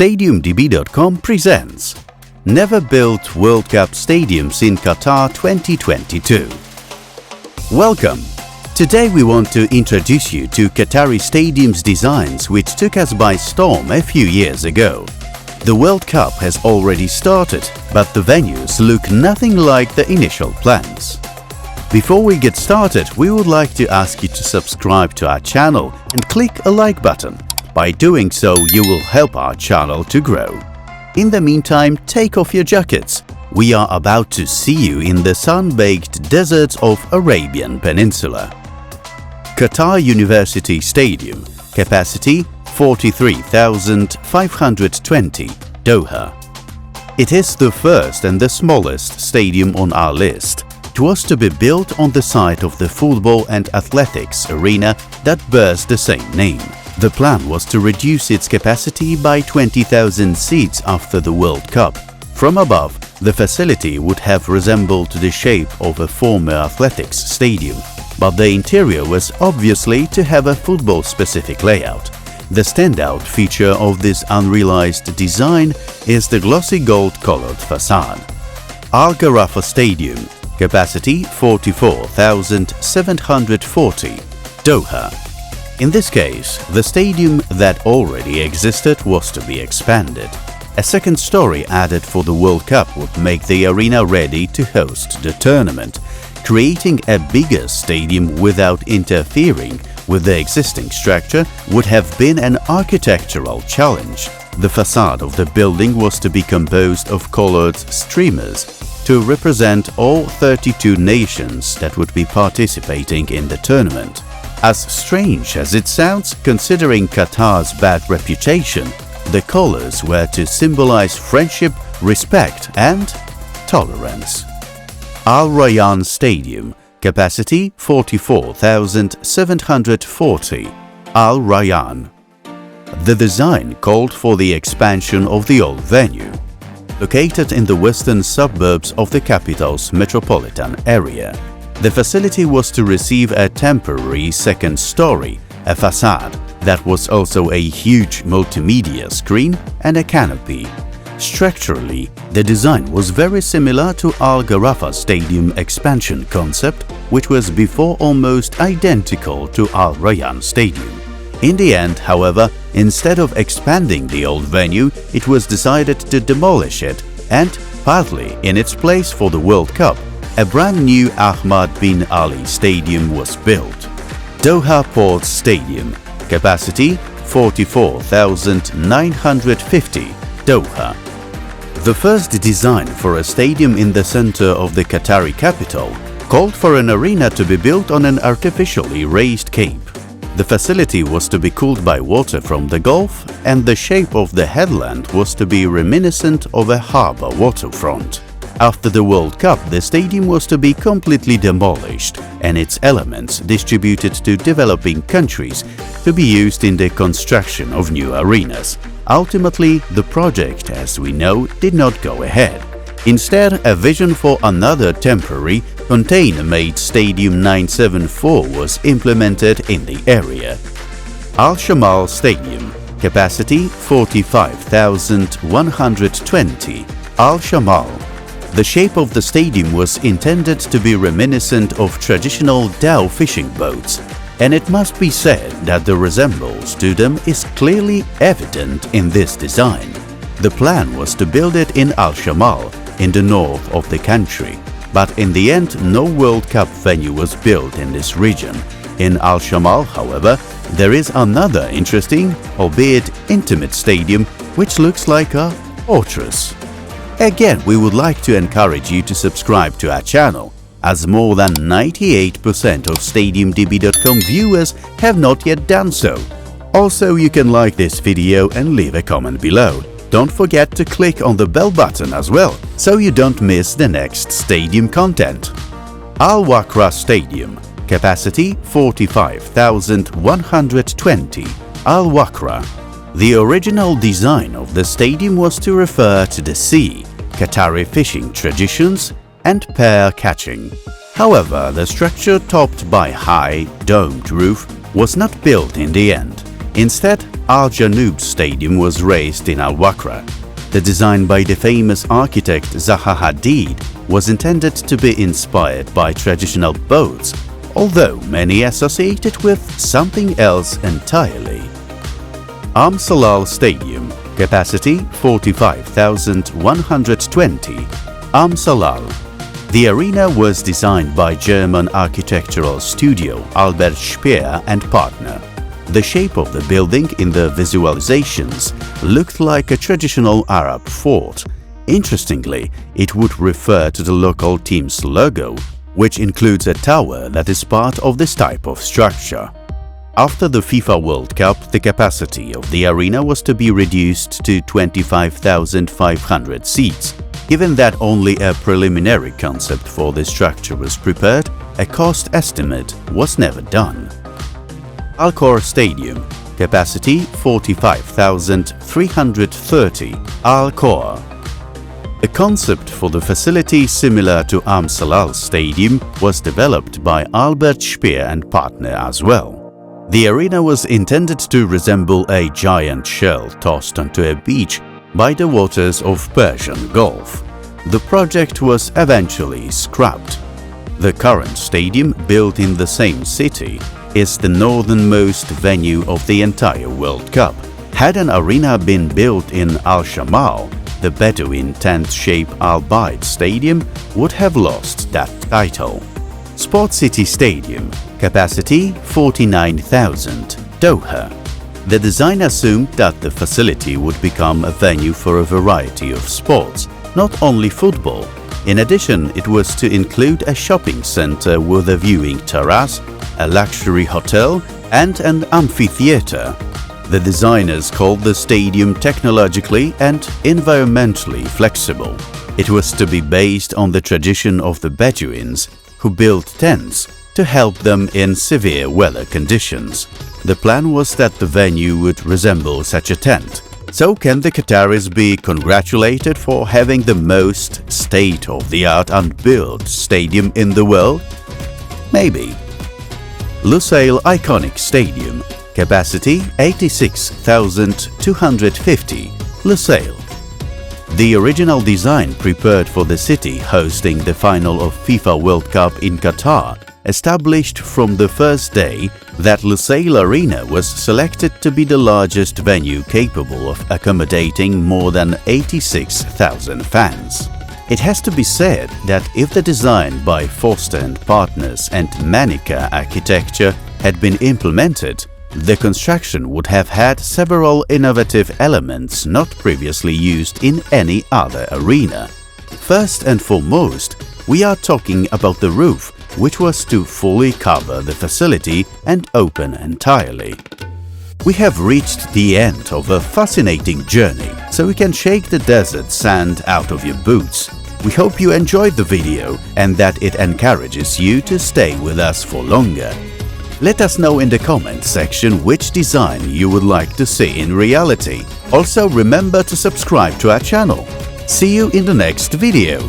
StadiumDB.com presents Never Built World Cup Stadiums in Qatar 2022. Welcome! Today we want to introduce you to Qatari stadiums designs which took us by storm a few years ago. The World Cup has already started, but the venues look nothing like the initial plans. Before we get started, we would like to ask you to subscribe to our channel and click a like button. By doing so, you will help our channel to grow. In the meantime, take off your jackets. We are about to see you in the sun-baked deserts of Arabian Peninsula. Qatar University Stadium, capacity 43,520, Doha. It is the first and the smallest stadium on our list. It was to be built on the site of the football and athletics arena that bears the same name. The plan was to reduce its capacity by 20,000 seats after the World Cup. From above, the facility would have resembled the shape of a former athletics stadium, but the interior was obviously to have a football-specific layout. The standout feature of this unrealized design is the glossy gold-colored facade. Al-Gharafa Stadium, capacity 44,740, Doha. In this case, the stadium that already existed was to be expanded. A second story added for the World Cup would make the arena ready to host the tournament. Creating a bigger stadium without interfering with the existing structure would have been an architectural challenge. The facade of the building was to be composed of colored streamers to represent all 32 nations that would be participating in the tournament. As strange as it sounds, considering Qatar's bad reputation, the colors were to symbolize friendship, respect and tolerance. Al-Rayyan Stadium, capacity 44,740, Al-Rayyan. The design called for the expansion of the old venue. Located in the western suburbs of the capital's metropolitan area, the facility was to receive a temporary second story, a facade that was also a huge multimedia screen and a canopy. Structurally, the design was very similar to Al-Gharafa Stadium expansion concept, which was before almost identical to Al-Rayyan Stadium. In the end, however, instead of expanding the old venue, it was decided to demolish it and, partly in its place for the World Cup, a brand new Ahmad bin Ali Stadium was built. Doha Port Stadium, capacity 44,950, Doha. The first design for a stadium in the center of the Qatari capital called for an arena to be built on an artificially raised cape. The facility was to be cooled by water from the Gulf, and the shape of the headland was to be reminiscent of a harbor waterfront. After the World Cup, the stadium was to be completely demolished and its elements distributed to developing countries to be used in the construction of new arenas. Ultimately, the project, as we know, did not go ahead. Instead, a vision for another temporary, container-made Stadium 974 was implemented in the area. Al-Shamal Stadium, capacity 45,120, Al-Shamal. The shape of the stadium was intended to be reminiscent of traditional dhow fishing boats, and it must be said that the resemblance to them is clearly evident in this design. The plan was to build it in Al-Shamal, in the north of the country, but in the end no World Cup venue was built in this region. In Al-Shamal, however, there is another interesting, albeit intimate stadium which looks like a fortress. Again, we would like to encourage you to subscribe to our channel, as more than 98% of StadiumDB.com viewers have not yet done so. Also, you can like this video and leave a comment below. Don't forget to click on the bell button as well, so you don't miss the next stadium content. Al-Wakrah Stadium, capacity 45,120, Al-Wakrah. The original design of the stadium was to refer to the sea, Qatari fishing traditions and pair catching. However, the structure topped by high, domed roof was not built in the end. Instead, Al-Janoub Stadium was raised in Al-Wakrah. The design by the famous architect Zaha Hadid was intended to be inspired by traditional boats, although many associate it with something else entirely. Salal Stadium, capacity 45,120. Salal. The arena was designed by German architectural studio Albert Speer and partner. The shape of the building in the visualizations looked like a traditional Arab fort. Interestingly, it would refer to the local team's logo, which includes a tower that is part of this type of structure. After the FIFA World Cup, the capacity of the arena was to be reduced to 25,500 seats. Given that only a preliminary concept for the structure was prepared, a cost estimate was never done. Al-Khor Stadium, capacity 45,330. Al-Khor. The concept for the facility, similar to Salal Stadium, was developed by Albert Speer and partner as well. The arena was intended to resemble a giant shell tossed onto a beach by the waters of Persian Gulf. The project was eventually scrapped. The current stadium, built in the same city, is the northernmost venue of the entire World Cup. Had an arena been built in Al-Shamal, the Bedouin tent-shaped Al-Bayt Stadium would have lost that title. Sport City Stadium, capacity 49,000. Doha. The design assumed that the facility would become a venue for a variety of sports, not only football. In addition, it was to include a shopping center with a viewing terrace, a luxury hotel, and an amphitheater. The designers called the stadium technologically and environmentally flexible. It was to be based on the tradition of the Bedouins, who built tents to help them in severe weather conditions. The plan was that the venue would resemble such a tent. So can the Qataris be congratulated for having the most state-of-the-art unbuilt stadium in the world? Maybe. Lusail Iconic Stadium, capacity 86,250. Lusail. The original design prepared for the city hosting the final of FIFA World Cup in Qatar established from the first day that Lusail Arena was selected to be the largest venue capable of accommodating more than 86,000 fans. It has to be said that if the design by Foster and Partners and Manica Architecture had been implemented, the construction would have had several innovative elements not previously used in any other arena. First and foremost, we are talking about the roof, which was to fully cover the facility and open entirely. We have reached the end of a fascinating journey, so we can shake the desert sand out of your boots. We hope you enjoyed the video and that it encourages you to stay with us for longer. Let us know in the comment section which design you would like to see in reality. Also remember to subscribe to our channel. See you in the next video.